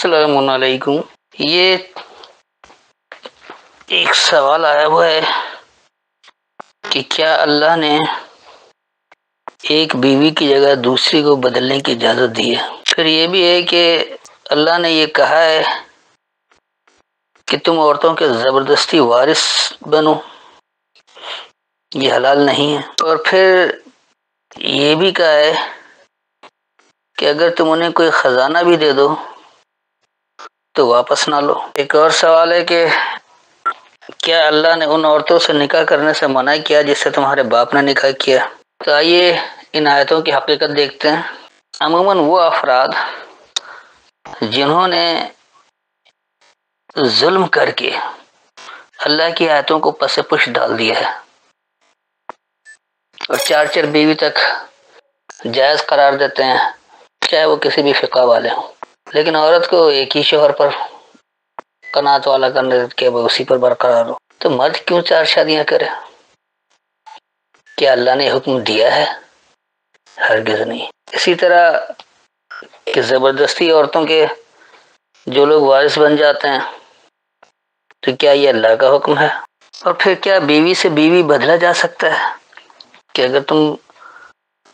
السلام علیکم۔ یہ ایک سوال آیا ہوا ہے کہ کیا اللہ نے ایک بیوی کی جگہ دوسری کو بدلنے کی اجازت دی ہے؟ پھر یہ بھی ہے کہ اللہ نے یہ کہا ہے کہ تم عورتوں کے زبردستی وارث بنو، یہ حلال نہیں ہے۔ اور پھر یہ بھی کہا ہے کہ اگر تم انہیں کوئی خزانہ بھی دے دو تو واپس نہ لو۔ ایک اور سوال ہے کہ کیا اللہ نے ان عورتوں سے نکاح کرنے سے منع کیا جس سے تمہارے باپ نے نکاح کیا؟ تو آئیے ان آیتوں کی حقیقت دیکھتے ہیں۔ عموماً وہ افراد جنہوں نے ظلم کر کے اللہ کی آیتوں کو پس پش ڈال دیا ہے اور چار چار بیوی تک جائز قرار دیتے ہیں، چاہے وہ کسی بھی فقہ والے ہوں، لیکن عورت کو ایک ہی شوہر پر قناعت والا کرنے کے وہ اسی پر برقرار ہو، تو مرد کیوں چار شادیاں کرے؟ کیا اللہ نے حکم دیا ہے؟ ہرگز نہیں۔ اسی طرح کہ زبردستی عورتوں کے جو لوگ وارث بن جاتے ہیں، تو کیا یہ اللہ کا حکم ہے؟ اور پھر کیا بیوی سے بیوی بدلا جا سکتا ہے کہ اگر تم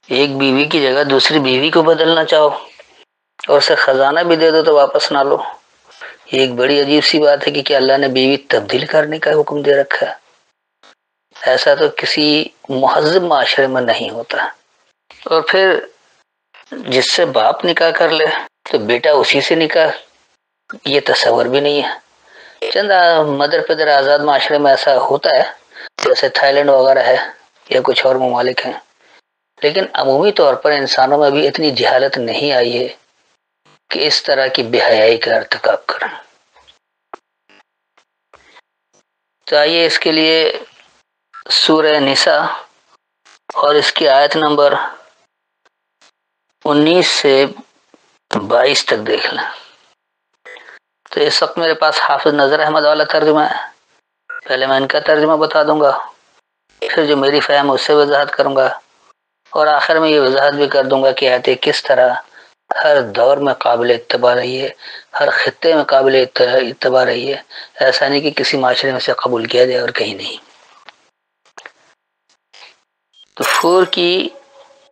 ایک بیوی کی جگہ دوسری بیوی کو بدلنا چاہو اور اسے خزانہ بھی دے دو تو واپس نہ لو؟ یہ ایک بڑی عجیب سی بات ہے کہ کیا اللہ نے بیوی تبدیل کرنے کا حکم دے رکھا ہے؟ ایسا تو کسی مہذب معاشرے میں نہیں ہوتا۔ اور پھر جس سے باپ نکاح کر لے تو بیٹا اسی سے نکاح، یہ تصور بھی نہیں ہے۔ چند مدر پدر آزاد معاشرے میں ایسا ہوتا ہے، جیسے تھائی لینڈ وغیرہ ہے یا کچھ اور ممالک ہیں، لیکن عمومی طور پر انسانوں میں بھی اتنی جہالت نہیں آئی ہے کہ اس طرح کی بے حیائی کا ارتکاب کریں۔ تو آئیے اس کے لیے سورہ نساء اور اس کی آیت نمبر 19 سے 22 تک دیکھ لیں۔ تو اس وقت میرے پاس حافظ نظر احمد والا ترجمہ ہے، پہلے میں ان کا ترجمہ بتا دوں گا، پھر جو میری فہم اس سے وضاحت کروں گا، اور آخر میں یہ وضاحت بھی کر دوں گا کہ آیتیں کس طرح ہر دور میں قابل اتباع رہی ہے، ہر خطے میں قابل اتباع رہی ہے۔ ایسا نہیں کہ کسی معاشرے میں سے قبول کیا جائے اور کہیں نہیں۔ تو 4 کی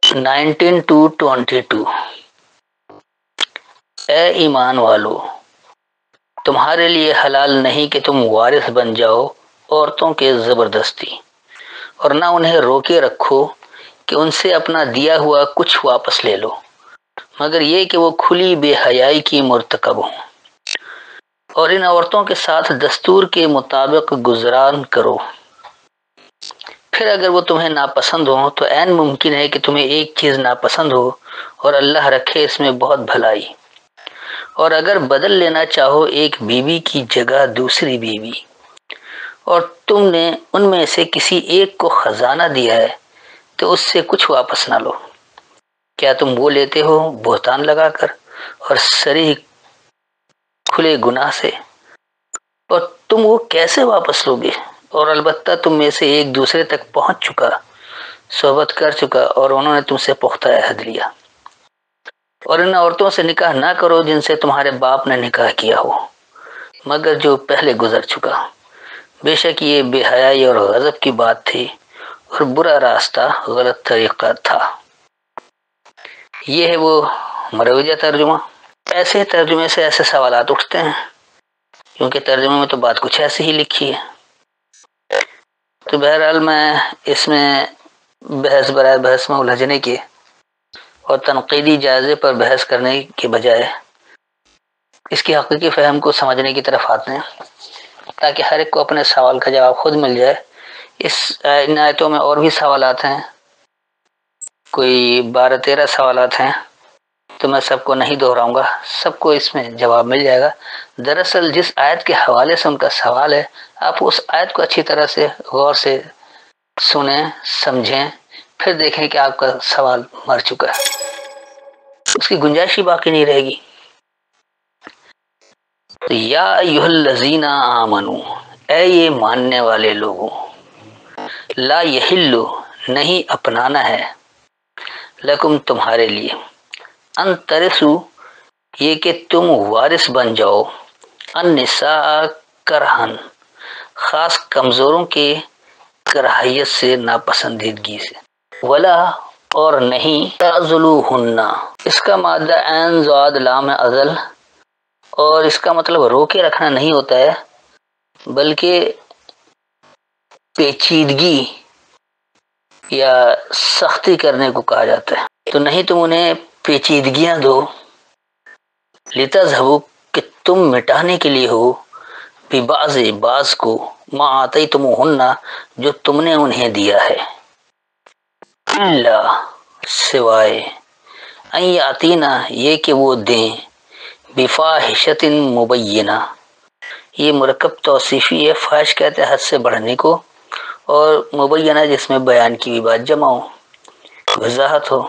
19 to 22، اے ایمان والو، تمہارے لیے حلال نہیں کہ تم وارث بن جاؤ عورتوں کے زبردستی، اور نہ انہیں روکے رکھو کہ ان سے اپنا دیا ہوا کچھ واپس لے لو، مگر یہ کہ وہ کھلی بے حیائی کی مرتکب ہوں، اور ان عورتوں کے ساتھ دستور کے مطابق گزران کرو۔ پھر اگر وہ تمہیں ناپسند ہو تو عین ممکن ہے کہ تمہیں ایک چیز ناپسند ہو، اور اللہ رکھے اس میں بہت بھلائی۔ اور اگر بدل لینا چاہو ایک بیوی کی جگہ دوسری بیوی، اور تم نے ان میں سے کسی ایک کو خزانہ دیا ہے تو اس سے کچھ واپس نہ لو۔ کیا تم وہ لیتے ہو بہتان لگا کر اور صریح کھلے گناہ سے؟ اور تم وہ کیسے واپس لوگے؟ اور البتہ تم میں سے ایک دوسرے تک پہنچ چکا، صحبت کر چکا، اور انہوں نے تم سے پختہ عہد لیا۔ اور ان عورتوں سے نکاح نہ کرو جن سے تمہارے باپ نے نکاح کیا ہو، مگر جو پہلے گزر چکا، بے شک یہ بے حیائی اور غضب کی بات تھی اور برا راستہ، غلط طریقہ تھا۔ یہ ہے وہ مروجہ ترجمہ۔ ایسے ترجمے سے ایسے سوالات اٹھتے ہیں، کیونکہ ترجمے میں تو بات کچھ ایسی ہی لکھی ہے۔ تو بہرحال میں اس میں بحث برائے بحث میں الجھنے کے اور تنقیدی جائزے پر بحث کرنے کے بجائے اس کی حقیقی فہم کو سمجھنے کی طرف آتے ہیں، تاکہ ہر ایک کو اپنے سوال کا جواب خود مل جائے۔ ان آیتوں میں اور بھی سوالات ہیں، کوئی 12-13 سوالات ہیں، تو میں سب کو نہیں دہراؤں گا، سب کو اس میں جواب مل جائے گا۔ دراصل جس آیت کے حوالے سے ان کا سوال ہے، آپ اس آیت کو اچھی طرح سے غور سے سنیں، سمجھیں، پھر دیکھیں کہ آپ کا سوال مر چکا ہے، اس کی گنجائش ہی باقی نہیں رہے گی۔ تو یا ایھا الذین آمنو، اے یہ ماننے والے لوگوں، لا یحل، نہیں اپنانا ہے، لکم تمہارے لیے، ان ترثوا، یہ کہ تم وارث بن جاؤ النساء کرہن، خاص کمزوروں کے کراہیت سے، ناپسندیدگی سے، ولا اور نہیں تعذلوہن، اس کا مادہ عین زاد لام ازل، اور اس کا مطلب روکے رکھنا نہیں ہوتا ہے بلکہ پیچیدگی یا سختی کرنے کو کہا جاتا ہے۔ تو نہیں تم انہیں پیچیدگیاں دو، لتذہبوا کہ تم مٹانے کے لیے ہو، بعض کو، ما آتیتموہن جو تم نے انہیں دیا ہے، الا سوائے ان یاتینا یہ کہ وہ دیں، بفاحشۃ مبینہ، یہ مرکب توصیفی ہے، فاحش کہتے ہیں حد سے بڑھنے کو، اور مبینہ جس میں بیان کی ہوئی بات جمع ہو، وضاحت ہو،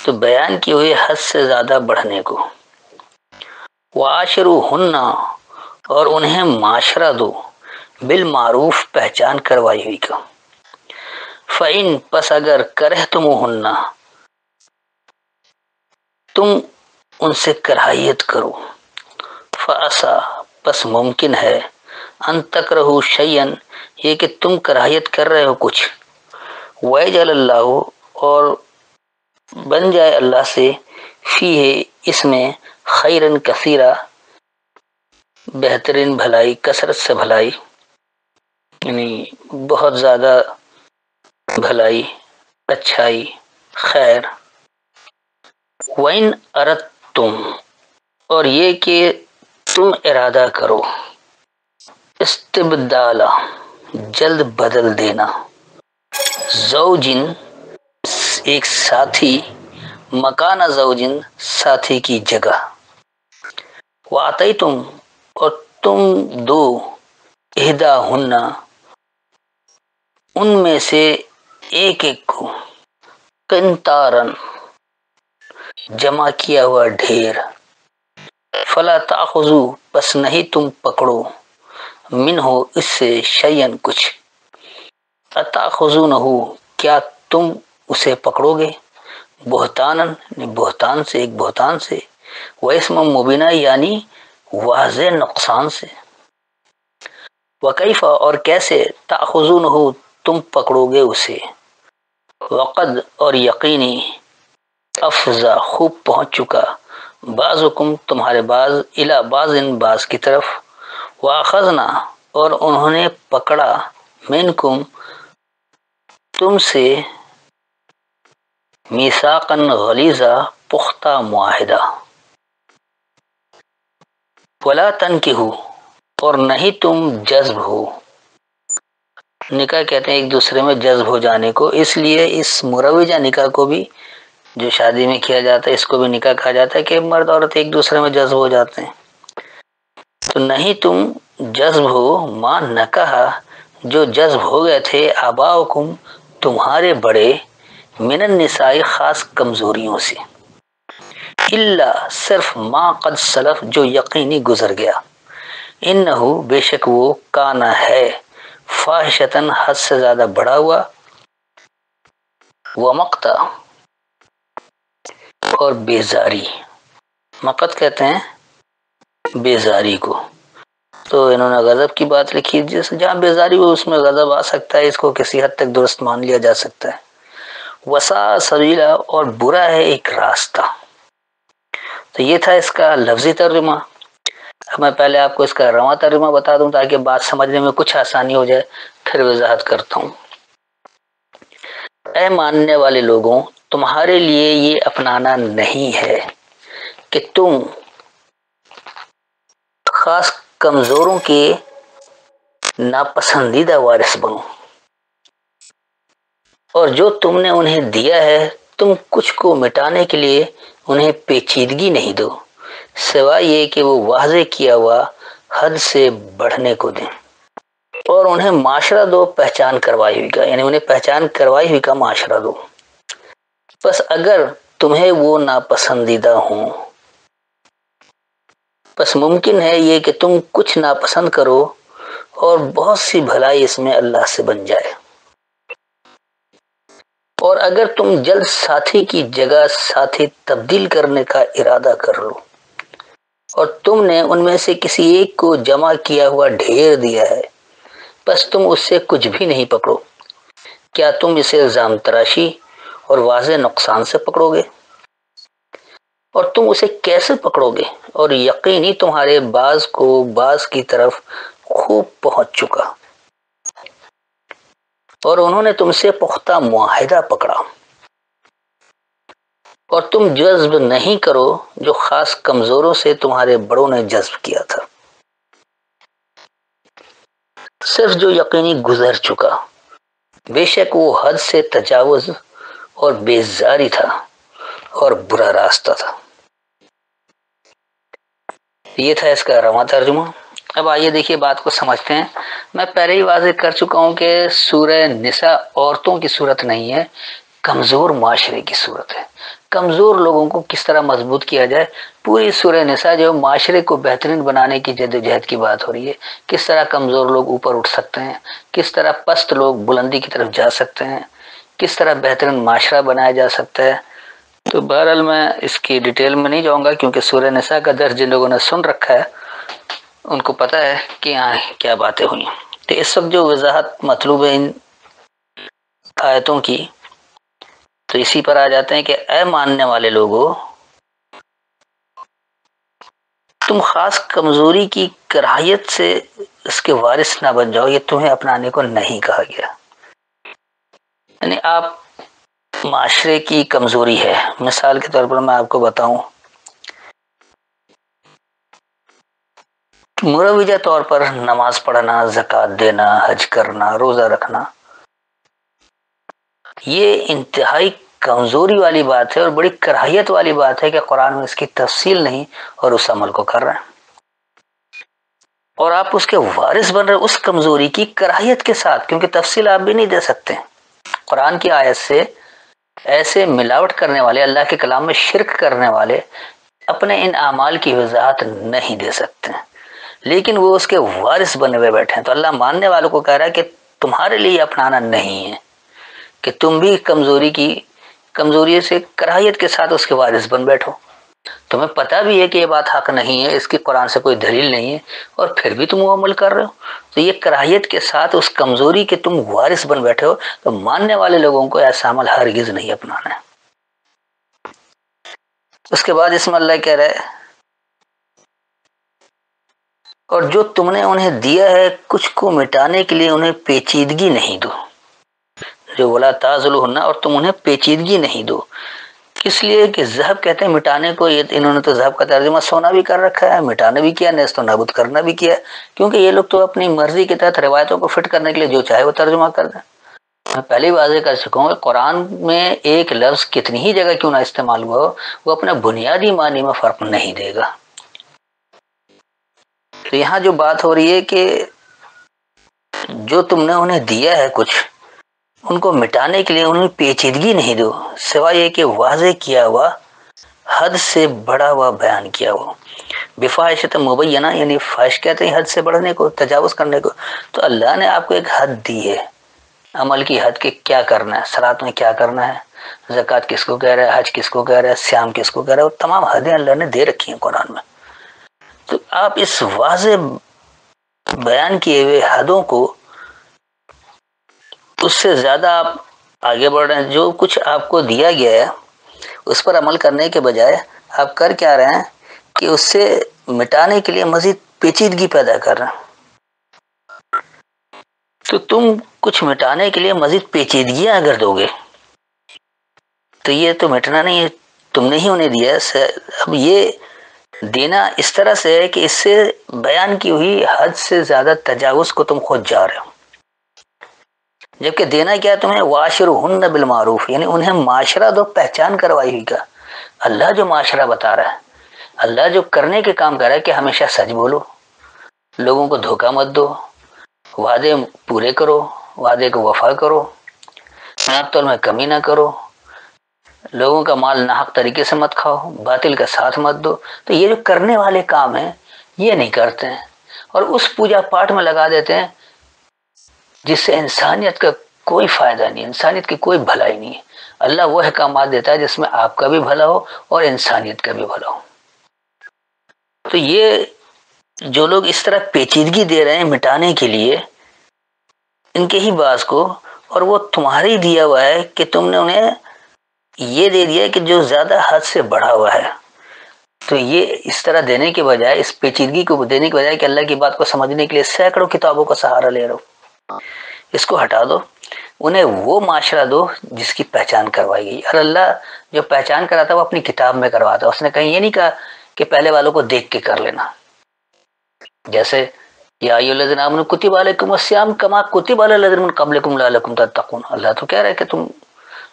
تو بیان کی ہوئی حد سے زیادہ بڑھنے کو، وعاشروہن اور انہیں معاشرہ دو، بالمعروف پہچان کروائی ہوئی کا، فَإِن پس اگر کرہتموہن تم ان سے کراہیت کرو، فَعَسَىٰ پس ممکن ہے، ان تکرہوا شیئا یہ کہ تم کراہیت کر رہے ہو کچھ، وَيَجْعَلَ اللَّهُ اور بن جائے اللہ سے، فیہ اس میں، خیرن کثیرا بہترین بھلائی، کثرت سے بھلائی، یعنی بہت زیادہ بھلائی، اچھائی، خیر۔ وَإِنْ أَرَدْتُمْ اور یہ کہ تم ارادہ کرو، استبدال جلد بدل دینا، زوجن ایک ساتھی، مکان زوجن ساتھی کی جگہ، وَآتَيْتُمْ اور تم دو، احداہن ان میں سے ایک ایک کو، قنطارن جمع کیا ہوا ڈھیر، فلا تأخذوا پس نہیں تم پکڑو، منہ اس سے، شیئن کچھ، اتأخذونہ کیا تم اسے پکڑو گے، بہتانن بہتان سے، ایک بہتان سے، و اسم مبینہ یعنی واضح نقصان سے، وکیف اور کیسے، تأخذونہ تم پکڑو گے اسے، وقد اور یقینی، افضا خوب پہنچ چکا، بعضکم تمہارے بعض، الی بعض بعض کی طرف، واخذنا اور انہوں نے پکڑا، منکم تم سے، میثاقا غلیظا پختہ معاہدہ، ولا تنکحوا اور نہیں تم جذب ہو، نکاح کہتے ہیں ایک دوسرے میں جذب ہو جانے کو، اس لیے اس مروجہ نکاح کو بھی جو شادی میں کیا جاتا ہے اس کو بھی نکاح کہا جاتا ہے کہ مرد عورت ایک دوسرے میں جذب ہو جاتے ہیں، تو نہیں تم جذب ہو، ما نکاح جو جذب ہو گئے تھے، آباؤکم تمہارے بڑے، من النساء خاص کمزوریوں سے، الا صرف ما قد سلف جو یقینی گزر گیا، انہو بے شک وہ، کانا ہے، فاحشتاً حد سے زیادہ بڑا ہوا، ومقتا اور بیزاری، مقت کہتے ہیں بیزاری کو، تو انہوں نے غضب کی بات لکھی، جس جہاں بیزاری ہو اس میں غضب آ سکتا ہے، اس کو کسی حد تک درست مان لیا جا سکتا ہے، وسا سبیلا اور برا ہے ایک راستہ، تو یہ تھا اس کا لفظی ترجمہ۔ اب میں پہلے آپ کو اس کا رواں ترجمہ بتا دوں تاکہ بات سمجھنے میں کچھ آسانی ہو جائے، پھر وضاحت کرتا ہوں۔ اے ماننے والے لوگوں، تمہارے لیے یہ اپنانا نہیں ہے کہ تم خاص کمزوروں کے ناپسندیدہ وارث بنو، اور جو تم نے انہیں دیا ہے تم کچھ کو مٹانے کے لیے انہیں پیچیدگی نہیں دو، سوائے یہ کہ وہ واضح کیا ہوا حد سے بڑھنے کو دیں، اور انہیں معاشرہ دو پہچان کروائی ہوئی کا، یعنی انہیں پہچان کروائی ہوئی کا معاشرہ دو، بس اگر تمہیں وہ ناپسندیدہ ہوں، بس ممکن ہے یہ کہ تم کچھ ناپسند کرو اور بہت سی بھلائی اس میں اللہ سے بن جائے، اور اگر تم جلد ساتھی کی جگہ ساتھی تبدیل کرنے کا ارادہ کر لو اور تم نے ان میں سے کسی ایک کو جمع کیا ہوا ڈھیر دیا ہے، بس تم اس سے کچھ بھی نہیں پکڑو، کیا تم اسے الزام تراشی اور واضح نقصان سے پکڑو گے؟ اور تم اسے کیسے پکڑو گے؟ اور یقینی تمہارے بعض کو بعض کی طرف خوب پہنچ چکا اور انہوں نے تم سے پختہ معاہدہ پکڑا، اور تم جذب نہیں کرو جو خاص کمزوروں سے تمہارے بڑوں نے جذب کیا تھا، صرف جو یقینی گزر چکا، بے شک وہ حد سے تجاوز اور بیزاری تھا اور برا راستہ تھا۔ یہ تھا اس کا رواں ترجمہ۔ اب آئیے دیکھیے بات کو سمجھتے ہیں۔ میں پہلے ہی واضح کر چکا ہوں کہ سورہ نساء عورتوں کی صورت نہیں ہے، کمزور معاشرے کی صورت ہے۔ کمزور لوگوں کو کس طرح مضبوط کیا جائے، پوری سورہ نساء جو معاشرے کو بہترین بنانے کی جدوجہد کی بات ہو رہی ہے، کس طرح کمزور لوگ اوپر اٹھ سکتے ہیں، کس طرح پست لوگ بلندی کی طرف جا سکتے ہیں، کس طرح بہترین معاشرہ بنایا جا سکتا ہے۔ تو بہرحال میں اس کی ڈیٹیل میں نہیں جاؤں گا، کیونکہ سورہ نساء کا درس جن لوگوں نے سن رکھا ہے ان کو پتہ ہے کہ یہاں کیا باتیں ہوئی۔ تو اس وقت جو وضاحت مطلوب ہے ان آیتوں کی، تو اسی پر آ جاتے ہیں کہ اے ماننے والے لوگوں، تم خاص کمزوری کی کراہیت سے اس کے وارث نہ بن جاؤ، یہ تمہیں اپنانے کو نہیں کہا گیا۔ یعنی آپ معاشرے کی کمزوری ہے، مثال کے طور پر میں آپ کو بتاؤں، مروجہ طور پر نماز پڑھنا، زکوٰۃ دینا، حج کرنا، روزہ رکھنا، یہ انتہائی کمزوری والی بات ہے اور بڑی کراہیت والی بات ہے کہ قرآن میں اس کی تفصیل نہیں اور اس عمل کو کر رہے ہیں، اور آپ اس کے وارث بن رہے اس کمزوری کی کراہیت کے ساتھ، کیونکہ تفصیل آپ بھی نہیں دے سکتے۔ قرآن کی آیت سے ایسے ملاوٹ کرنے والے، اللہ کے کلام میں شرک کرنے والے اپنے ان اعمال کی وضاحت نہیں دے سکتے، لیکن وہ اس کے وارث بنے ہوئے بیٹھے ہیں۔ تو اللہ ماننے والوں کو کہہ رہا ہے کہ تمہارے لیے اپنانا نہیں ہے کہ تم بھی کمزوری سے کراہیت کے ساتھ اس کے وارث بن بیٹھو۔ تمہیں پتہ بھی ہے کہ یہ بات حق نہیں ہے، اس کی قرآن سے کوئی دلیل نہیں ہے، اور پھر بھی تم وہ عمل کر رہے ہو۔ تو یہ کراہیت کے ساتھ اس کمزوری کے تم وارث بن بیٹھے ہو، تو ماننے والے لوگوں کو ایسا عمل ہرگز نہیں اپنانا ہے۔ اس کے بعد اس میں اللہ کہہ رہا ہے، اور جو تم نے انہیں دیا ہے کچھ کو مٹانے کے لیے انہیں پیچیدگی نہیں دو، جو ولا تعضلوہن، اور تم انہیں پیچیدگی نہیں دو، اس لیے کہ ذہب کہتے ہیں مٹانے کو، یہ انہوں نے تو ذہب کا ترجمہ سونا بھی کر رکھا ہے، مٹانا بھی کیا، نیست و نابود کرنا بھی کیا، کیونکہ یہ لوگ تو اپنی مرضی کے تحت روایتوں کو فٹ کرنے کے لیے جو چاہے وہ ترجمہ کر دیں۔ میں پہلے ہی واضح کر چکا ہوں کہ قرآن میں ایک لفظ کتنی ہی جگہ کیوں نہ استعمال ہوا ہو، وہ اپنا بنیادی معنی میں فرق نہیں دے گا۔ تو یہاں جو بات ہو رہی ہے کہ جو تم نے انہیں دیا ہے کچھ، ان کو مٹانے کے لیے انہیں پیچیدگی نہیں دو، سوائے یہ کہ واضح کیا ہوا، حد سے بڑا ہوا بیان کیا ہوا، بفاحشۃ مبینہ، یعنی فاحش کہتے ہیں حد سے بڑھنے کو، تجاوز کرنے کو۔ تو اللہ نے آپ کو ایک حد دی ہے، عمل کی حد، کے کیا کرنا ہے، صلاۃ میں کیا کرنا ہے، زکوٰۃ کس کو کہہ رہا ہے، حج کس کو کہہ رہا ہے، صیام کس کو کہہ رہا ہے، وہ تمام حدیں اللہ نے دے رکھی ہیں قرآن میں۔ تو آپ اس واضح بیان کیے ہوئے حدوں کو، اس سے زیادہ آپ آگے بڑھ رہے ہیں۔ جو کچھ آپ کو دیا گیا ہے اس پر عمل کرنے کے بجائے آپ کر کیا رہے ہیں کہ اس سے مٹانے کے لیے مزید پیچیدگی پیدا کر رہے ہیں۔ تو تم کچھ مٹانے کے لیے مزید پیچیدگیاں اگر دو گے تو یہ تو مٹنا نہیں ہے، تم نے ہی انہیں دیا ہے۔ اب یہ دینا اس طرح سے ہے کہ اس سے بیان کی ہوئی حد سے زیادہ تجاوز کو تم خود جا رہے ہو، جبکہ دینا کیا تمہیں، واشرہن بالمعروف، یعنی انہیں معاشرہ دو، پہچان کروائی ہوئی کا۔ اللہ جو معاشرہ بتا رہا ہے، اللہ جو کرنے کے کام کر رہا ہے کہ ہمیشہ سچ بولو، لوگوں کو دھوکہ مت دو، وعدے پورے کرو، وعدے کو وفا کرو، منافع تول میں کمی نہ کرو، لوگوں کا مال ناحق طریقے سے مت کھاؤ، باطل کا ساتھ مت دو۔ تو یہ جو کرنے والے کام ہیں یہ نہیں کرتے ہیں، اور اس پوجا پاٹ میں لگا دیتے ہیں جس سے انسانیت کا کوئی فائدہ نہیں، انسانیت کی کوئی بھلائی نہیں ہے۔ اللہ وہ احکامات دیتا ہے جس میں آپ کا بھی بھلا ہو اور انسانیت کا بھی بھلا ہو. تو یہ جو لوگ اس طرح پیچیدگی دے رہے ہیں مٹانے کے لیے ان کے ہی باز کو، اور وہ تمہارے ہی دیا ہوا ہے کہ تم نے انہیں یہ دے دیا کہ جو زیادہ حد سے بڑھا ہوا ہے. تو یہ اس طرح دینے کے بجائے، اس پیچیدگی کو دینے کے بجائے کہ اللہ کی بات کو سمجھنے کے لیے سینکڑوں کتابوں کا سہارا لے رہا ہو، اس کو ہٹا دو. انہیں وہ معاشرہ دو جس کی پہچان کروائی گئی. اور اللہ جو پہچان کراتا وہ اپنی کتاب میں کرواتا. اس نے کہیں یہ نہیں کہا کہ پہلے والوں کو دیکھ کے کر لینا. جیسے یا ایھا الذین آمنوا کتب علیکم الصیام کما کتب علی الذین من قبلکم لعلکم تتقون. اللہ تو کہہ رہا ہے کہ تم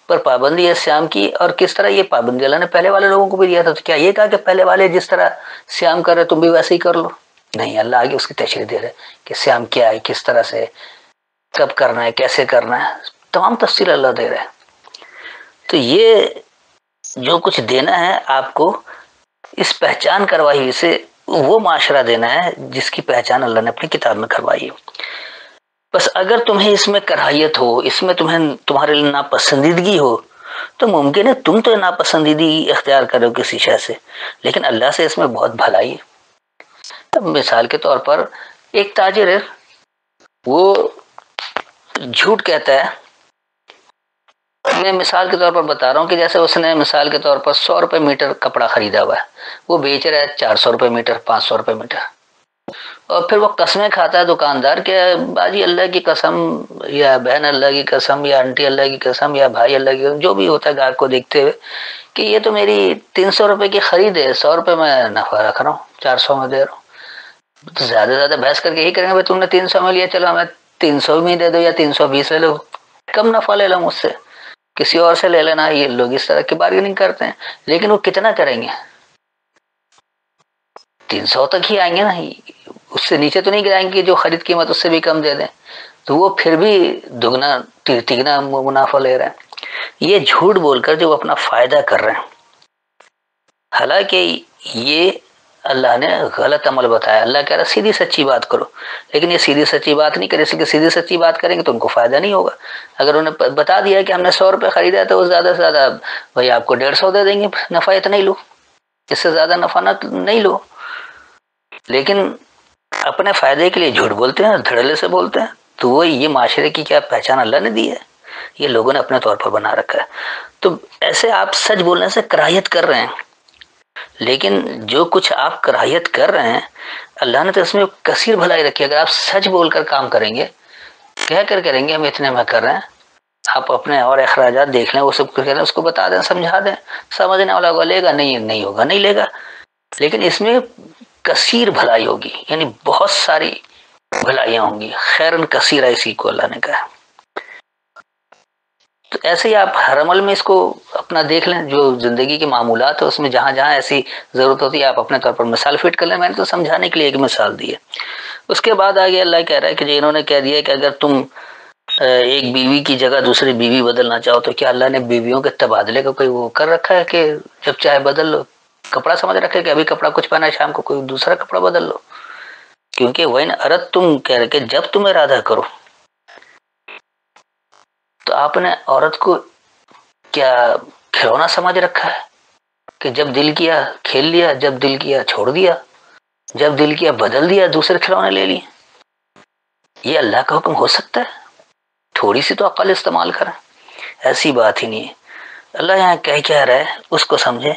پر پابندی ہے سیام کی، اور کس طرح یہ پابندی اللہ نے پہلے والے لوگوں کو بھی دیا تھا. تو کیا یہ کہا کہ پہلے والے جس طرح سیام کر رہے تم بھی ویسے ہی کر لو؟ نہیں، اللہ آگے اس کی تشریح دے رہے کہ سیام کیا ہے، کس طرح سے، کب کرنا ہے، کیسے کرنا ہے، تمام تفصیل اللہ دے رہے ہیں. تو یہ جو کچھ دینا ہے آپ کو اس پہچان کروائی ہوئی سے وہ معاشرہ دینا ہے جس کی پہچان اللہ نے اپنی کتاب میں کروائی ہے. بس اگر تمہیں اس میں کراہیت ہو، اس میں تمہارے لیے ناپسندیدگی ہو، تو ممکن ہے تم تو ناپسندیدگی اختیار کرو کسی شے سے، لیکن اللہ سے اس میں بہت بھلائی ہے. اب مثال کے طور پر ایک تاجر ہے، وہ جھوٹ کہتا ہے. میں مثال کے طور پر بتا رہا ہوں کہ جیسے اس نے مثال کے طور پر 100 روپے میٹر کپڑا خریدا ہوا ہے، وہ بیچ رہا ہے 400 روپے میٹر، 500 روپے میٹر. اور پھر وہ قسمیں کھاتا ہے دکاندار کہ باجی اللہ کی قسم، یا بہن اللہ کی قسم، یا آنٹی اللہ کی قسم، یا بھائی اللہ کی قسم، جو بھی ہوتا ہے گاہک کو دیکھتے ہوئے، کہ یہ تو میری 300 روپے کی خرید ہے، 100 روپے میں نفع رکھ رہا ہوں، 400 میں دے رہا ہوں. تو زیادہ سے زیادہ بحث کر کے یہی کریں گے تم نے 300 میں لیا، چلو ہمیں 300 میں دے دو یا 320 لے لو، کم نفع لے لو مجھ سے، کسی اور سے لے لینا. یہ لوگ اس طرح کی بارگیننگ کرتے ہیں، لیکن وہ کتنا کریں گے؟ 300 تک ہی آئیں گے نا، اس سے نیچے تو نہیں گرائیں گے. جو خرید قیمت اس سے بھی کم دے دیں تو وہ پھر بھی دگنا تیگنا منافع لے رہے ہیں. یہ جھوٹ بول کر جو اپنا فائدہ کر رہے ہیں، حالانکہ یہ اللہ نے غلط عمل بتایا. اللہ کہہ رہا ہے سیدھی سچی بات کرو، لیکن یہ سیدھی سچی بات نہیں کرے، اس لیے سیدھی سچی بات کریں گے تو ان کو فائدہ نہیں ہوگا. اگر انہیں بتا دیا کہ ہم نے 100 روپے خریدا ہے تو وہ زیادہ سے زیادہ بھائی آپ کو 150 دے دیں گے، نفع اتنا ہی لو، اس سے زیادہ نفع نہیں لو. لیکن اپنے فائدے کے لیے جھوٹ بولتے ہیں، دھڑلے سے بولتے ہیں. تو وہ یہ معاشرے کی کیا پہچان اللہ نے دی ہے، یہ لوگوں نے اپنے طور پر بنا رکھا ہے. تو ایسے آپ سچ بولنے سے کراہیت کر رہے ہیں، لیکن جو کچھ آپ کراہیت کر رہے ہیں اللہ نے تو اس میں کثیر بھلائی رکھی ہے. اگر آپ سچ بول کر کام کریں گے، کہہ کر کریں گے ہم اتنے میں کر رہے ہیں، آپ اپنے اور اخراجات دیکھ لیں، وہ سب کچھ اس کو بتا دیں، سمجھا دیں، سمجھنے والا کو لے گا، نہیں ہوگا نہیں لے گا. لیکن اس میں کثیر بھلائی ہوگی، یعنی بہت ساری بھلائیاں ہوں گی. خیرن کثیرہ اسی کو اللہ نے کہا. تو ایسے ہی آپ ہر عمل میں اس کو اپنا دیکھ لیں، جو زندگی کے معمولات ہے اس میں جہاں جہاں ایسی ضرورت ہوتی ہے آپ اپنے طور پر مثال فٹ کر لیں. میں نے تو سمجھانے کے لیے ایک مثال دی ہے. اس کے بعد آگے اللہ کہہ رہا ہے کہ انہوں نے کہہ دیا کہ اگر تم ایک بیوی کی جگہ دوسری بیوی بدلنا چاہو تو کیا اللہ نے بیویوں کے تبادلے کا کوئی وہ کر رکھا ہے کہ جب چاہے بدل لو؟ کپڑا سمجھ رکھے کہ ابھی کپڑا کچھ پہنا ہے، شام کو کوئی دوسرا کپڑا بدل لو. کیونکہ وَإِنْ أَرَدْتُمْ کہہ رہے کہ جب تم ارادہ کرو. تو آپ نے عورت کو کیا کھلونا سمجھ رکھا ہے کہ جب دل کیا کھیل لیا، جب دل کیا چھوڑ دیا، جب دل کیا بدل دیا، دوسرے کھلونے لے لیے؟ یہ اللہ کا حکم ہو سکتا ہے؟ تھوڑی سی تو عقل استعمال کریں. ایسی بات ہی نہیں ہے. اللہ یہاں کہہ رہا ہے اس کو سمجھے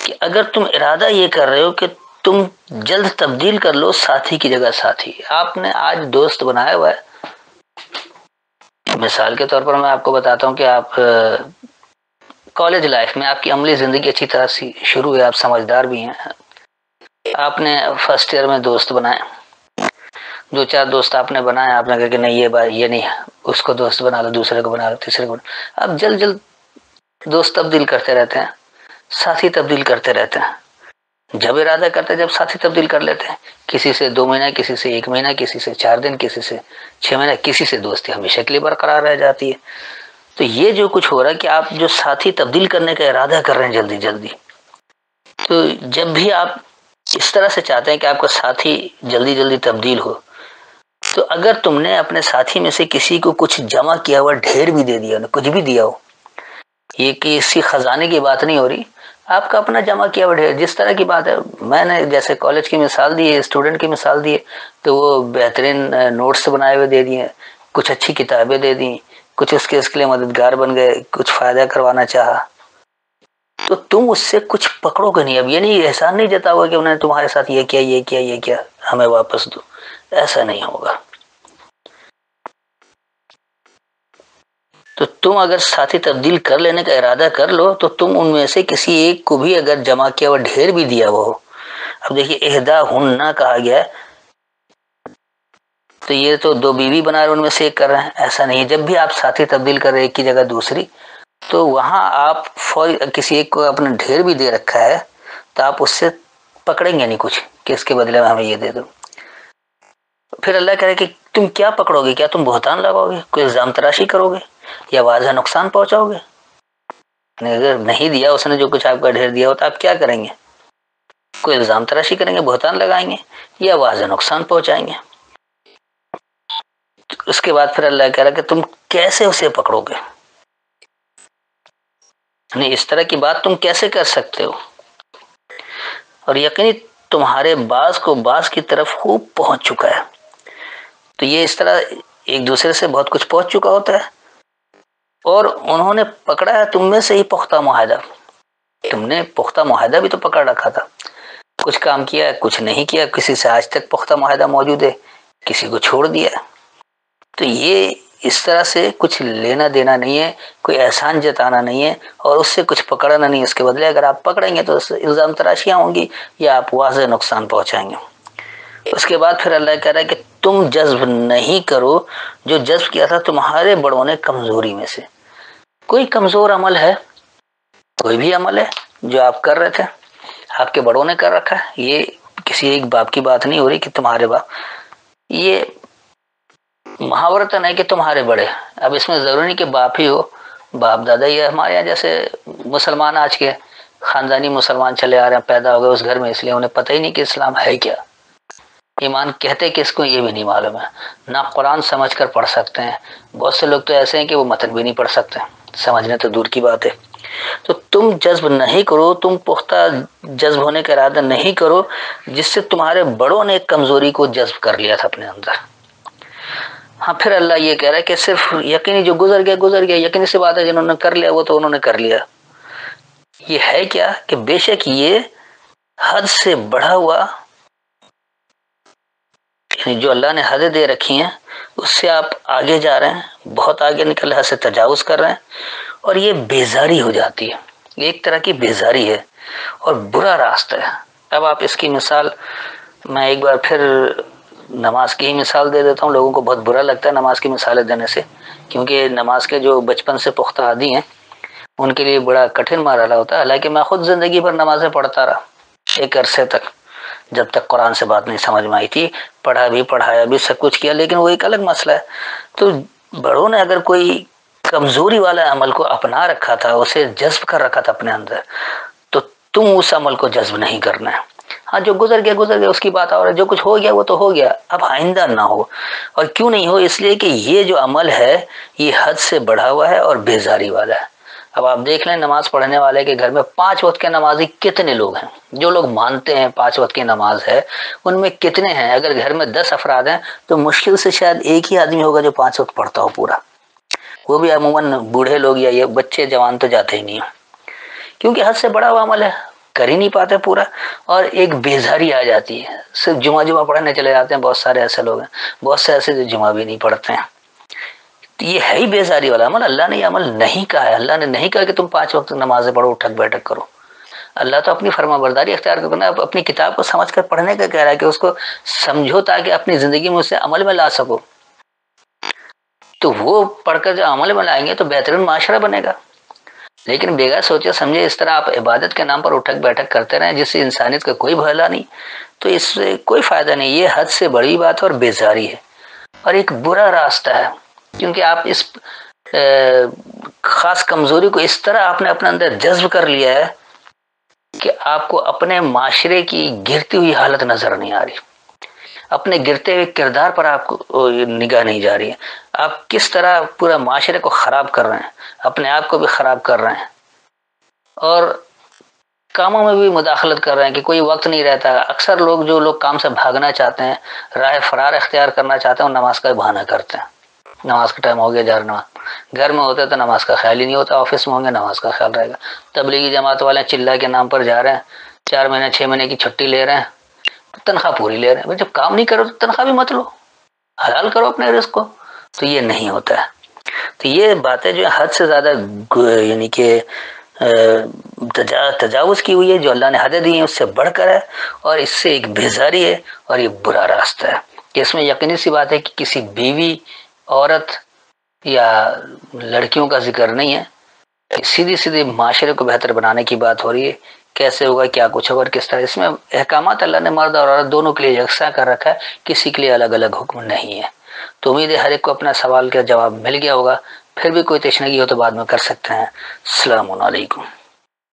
کہ اگر تم ارادہ یہ کر رہے ہو کہ تم جلد تبدیل کر لو ساتھی کی جگہ ساتھی. آپ نے آج دوست بنایا ہوا ہے، مثال کے طور پر میں آپ کو بتاتا ہوں کہ آپ کالج لائف میں آپ کی عملی زندگی اچھی طرح سے شروع ہے، آپ سمجھدار بھی ہیں، آپ نے فرسٹ ایئر میں دوست بنائے، 2-4 دوست آپ نے بنائے، آپ نے کہا کہ نہیں یہ نہیں، اس کو دوست بنا لو، دوسرے کو بنا لو، تیسرے کو. آپ جلد دوست تبدیل کرتے رہتے ہیں، ساتھی تبدیل کرتے رہتے ہیں. جب ارادہ کرتے ہیں جب ساتھی تبدیل کر لیتے ہیں، کسی سے 2 مہینہ، کسی سے 1 مہینہ، کسی سے 4 دن، کسی سے 6 مہینہ، کسی سے دوستی ہمیشہ کے لیے برقرار رہ جاتی ہے. تو یہ جو کچھ ہو رہا ہے کہ آپ جو ساتھی تبدیل کرنے کا ارادہ کر رہے ہیں جلدی، تو جب بھی آپ اس طرح سے چاہتے ہیں کہ آپ کا ساتھی جلدی تبدیل ہو، تو اگر تم نے اپنے ساتھی میں سے کسی کو کچھ جمع کیا ہوا ڈھیر بھی دے دیا، کچھ بھی دیا ہو، یہ کسی خزانے کی بات نہیں ہو رہی، آپ کا اپنا جمع کیا ہوا ڈھیر. جس طرح کی بات ہے، میں نے جیسے کالج کی مثال دی ہے، اسٹوڈنٹ کی مثال دی ہے، تو وہ بہترین نوٹس بنائے ہوئے دے دیے، کچھ اچھی کتابیں دے دیں، کچھ اس کے لیے مددگار بن گئے، کچھ فائدہ کروانا چاہا، تو تم اس سے کچھ پکڑو گے نہیں. اب یہ نہیں، احسان نہیں جتاؤ گے کہ انہوں نے تمہارے ساتھ یہ کیا یہ کیا یہ کیا، ہمیں واپس دو. ایسا نہیں ہوگا. تو تم اگر ساتھی تبدیل کر لینے کا ارادہ کر لو تو تم ان میں سے کسی ایک کو بھی اگر جمع کیا ہوا ڈھیر بھی دیا ہوا ہو. اب دیکھیے اہدا ہن نہ کہا گیا تو یہ تو دو بیوی بنا رہے ان میں سے ایک کر رہے ہیں، ایسا نہیں. جب بھی آپ ساتھی تبدیل کر رہے ایک کی جگہ دوسری، تو وہاں آپ کسی ایک کو اپنا ڈھیر بھی دے رکھا ہے تو آپ اس سے پکڑیں گے نہیں کچھ کہ اس کے بدلے میں ہمیں یہ دے دو. پھر اللہ کہہ رہے کہ تم کیا پکڑو گے؟ کیا تم بہتان لگاؤ گے؟ کوئی الزام تراشی کرو گے یا واضح نقصان پہنچاؤ گے؟ اگر نہیں دیا اس نے جو کچھ آپ کا ڈھیر دیا ہو تو آپ کیا کریں گے؟ کوئی الزام تراشی کریں گے، بہتان لگائیں گے یا واضح نقصان پہنچائیں گے؟ اس کے بعد پھر اللہ کہہ رہا کہ تم کیسے اسے پکڑو گے؟ یعنی اس طرح کی بات تم کیسے کر سکتے ہو؟ اور یقینی تمہارے بعض کو بعض کی طرف خوب پہنچ چکا ہے. تو یہ اس طرح ایک دوسرے سے بہت کچھ پہنچ چکا ہوتا ہے، اور انہوں نے پکڑا ہے تم میں سے ہی پختہ معاہدہ. تم نے پختہ معاہدہ بھی تو پکڑ رکھا تھا، کچھ کام کیا کچھ نہیں کیا، کسی سے آج تک پختہ معاہدہ موجود ہے، کسی کو چھوڑ دیا. تو یہ اس طرح سے کچھ لینا دینا نہیں ہے، کوئی احسان جتانا نہیں ہے، اور اس سے کچھ پکڑنا نہیں. اس کے بدلے اگر آپ پکڑیں گے تو الزام تراشیاں ہوں گی یا آپ واضح نقصان پہنچائیں گے. اس کے بعد پھر اللہ کہہ رہا ہے کہ تم جذب نہیں کرو جو جذب کیا تھا تمہارے بڑوں نے کمزوری میں سے. کوئی کمزور عمل ہے، کوئی بھی عمل ہے جو آپ کر رہے تھے، آپ کے بڑوں نے کر رکھا ہے. یہ کسی ایک باپ کی بات نہیں ہو رہی کہ تمہارے باپ، یہ محاورتن ہے کہ تمہارے بڑے. اب اس میں ضروری نہیں کہ باپ ہی ہو، باپ دادا. یہ ہمارے یہاں جیسے مسلمان آج کے خاندانی مسلمان چلے آ رہے ہیں، پیدا ہو گئے اس گھر میں، اس لیے انہیں پتہ ہی نہیں کہ اسلام ہے کیا، ایمان کہتے کس کو یہ بھی نہیں معلوم ہے، نہ قرآن سمجھ کر پڑھ سکتے ہیں. بہت سے لوگ تو ایسے ہیں کہ وہ متن بھی نہیں پڑھ سکتے، سمجھنے تو دور کی بات ہے. تو تم جذب نہیں کرو، تم پختہ جذب ہونے کا ارادہ نہیں کرو جس سے تمہارے بڑوں نے ایک کمزوری کو جذب کر لیا تھا اپنے اندر. ہاں پھر اللہ یہ کہہ رہا ہے کہ صرف یقینی جو گزر گیا گزر گیا، یقینی سی بات ہے جنہوں نے کر لیا وہ تو انہوں نے کر لیا. یہ ہے کیا کہ بے شک یہ حد سے بڑھا ہوا، یعنی جو اللہ نے حدیں دے رکھی ہیں اس سے آپ آگے جا رہے ہیں، بہت آگے نکل رہے، حد سے تجاوز کر رہے ہیں، اور یہ بیزاری ہو جاتی ہے. ایک طرح کی بیزاری ہے اور برا راستہ ہے. اب آپ اس کی مثال میں ایک بار پھر نماز کی ہی مثال دے دیتا ہوں. لوگوں کو بہت برا لگتا ہے نماز کی مثالیں دینے سے، کیونکہ نماز کے جو بچپن سے پختہ عادی ہیں ان کے لیے بڑا کٹھن مرحلہ ہوتا ہے. حالانکہ میں خود زندگی بھر نمازیں پڑھتا رہا ایک عرصے تک، جب تک قرآن سے بات نہیں سمجھ میں آئی تھی، پڑھا بھی پڑھایا بھی سب کچھ کیا، لیکن وہ ایک الگ مسئلہ ہے. تو بڑوں نے اگر کوئی کمزوری والا عمل کو اپنا رکھا تھا، اسے جذب کر رکھا تھا اپنے اندر، تو تم اس عمل کو جذب نہیں کرنا ہے. ہاں جو گزر گیا گزر گیا، اس کی بات اور جو کچھ ہو گیا وہ تو ہو گیا، اب آئندہ نہ ہو. اور کیوں نہیں ہو؟ اس لیے کہ یہ جو عمل ہے یہ حد سے بڑھا ہوا ہے اور بیزاری والا ہے. اب آپ دیکھ لیں نماز پڑھنے والے کے گھر میں 5 وقت کے نمازی کتنے لوگ ہیں؟ جو لوگ مانتے ہیں 5 وقت کی نماز ہے ان میں کتنے ہیں؟ اگر گھر میں 10 افراد ہیں تو مشکل سے شاید ایک ہی آدمی ہوگا جو 5 وقت پڑھتا ہو پورا. وہ بھی عموماً بوڑھے لوگ یا یہ بچے جوان تو جاتے ہی نہیں ہیں، کیونکہ حد سے بڑا ہوا عمل ہے، کر ہی نہیں پاتے پورا. اور ایک بیزاری آ جاتی ہے، صرف جمعہ پڑھنے چلے جاتے ہیں. بہت سارے ایسے لوگ ہیں، بہت سے ایسے جو جمعہ بھی نہیں پڑھتے ہیں. یہ ہے ہی بیزاری والا عمل. اللہ نے یہ عمل نہیں کہا ہے، اللہ نے نہیں کہا کہ تم 5 وقت نمازیں پڑھو اٹھک بیٹھک کرو. اللہ تو اپنی فرما برداری اختیار کرنا، اپنی کتاب کو سمجھ کر پڑھنے کا کہہ رہا ہے کہ اس کو سمجھو تاکہ اپنی زندگی میں اسے عمل میں لا سکو. تو وہ پڑھ کر جو عمل میں لائیں گے تو بہترین معاشرہ بنے گا. لیکن بغیر سوچے سمجھے اس طرح آپ عبادت کے نام پر اٹھک بیٹھک کرتے رہیں جس سے انسانیت کا کوئی بھلا نہیں، تو اس سے کوئی فائدہ نہیں. یہ حد سے بڑی بات اور بیزاری ہے اور ایک برا راستہ ہے، کیونکہ آپ اس خاص کمزوری کو اس طرح آپ نے اپنے اندر جذب کر لیا ہے کہ آپ کو اپنے معاشرے کی گرتی ہوئی حالت نظر نہیں آ رہی. اپنے گرتے ہوئے کردار پر آپ کو نگاہ نہیں جا رہی ہے. آپ کس طرح پورا معاشرے کو خراب کر رہے ہیں، اپنے آپ کو بھی خراب کر رہے ہیں، اور کاموں میں بھی مداخلت کر رہے ہیں کہ کوئی وقت نہیں رہتا. اکثر لوگ جو لوگ کام سے بھاگنا چاہتے ہیں، راہ فرار اختیار کرنا چاہتے ہیں، وہ نماز کا بہانہ کرتے ہیں. نماز کا ٹائم ہو گیا، جا رہا. گھر میں ہوتے تو نماز کا خیال ہی نہیں ہوتا، آفس میں ہوں گے نماز کا خیال رہے گا. تبلیغی جماعت والے چلہ کے نام پر جا رہے ہیں، 4 مہینے 6 مہینے کی چھٹی لے رہے ہیں، تنخواہ پوری لے رہے ہیں. جب کام نہیں کرو تو تنخواہ بھی مت لو، حلال کرو اپنے رزق کو. تو یہ نہیں ہوتا ہے. تو یہ باتیں جو حد سے زیادہ یعنی کہ تجاوز کی ہوئی ہے، جو اللہ نے حدیں دی ہیں اس سے بڑھ کر ہے، اور اس سے ایک بیزاری ہے، اور یہ برا راستہ ہے. کہ اس میں یقینی سی بات ہے کہ کسی بیوی، عورت یا لڑکیوں کا ذکر نہیں ہے. سیدھی معاشرے کو بہتر بنانے کی بات ہو رہی ہے. کیسے ہوگا، کیا کچھ ہوگا اور کس طرح. اس میں احکامات اللہ نے مرد اور عورت دونوں کے لیے یکساں کر رکھا ہے، کسی کے لیے الگ الگ حکم نہیں ہے. تو امید ہے ہر ایک کو اپنا سوال کا جواب مل گیا ہوگا. پھر بھی کوئی تشنگی ہو تو بعد میں کر سکتے ہیں. السلام علیکم.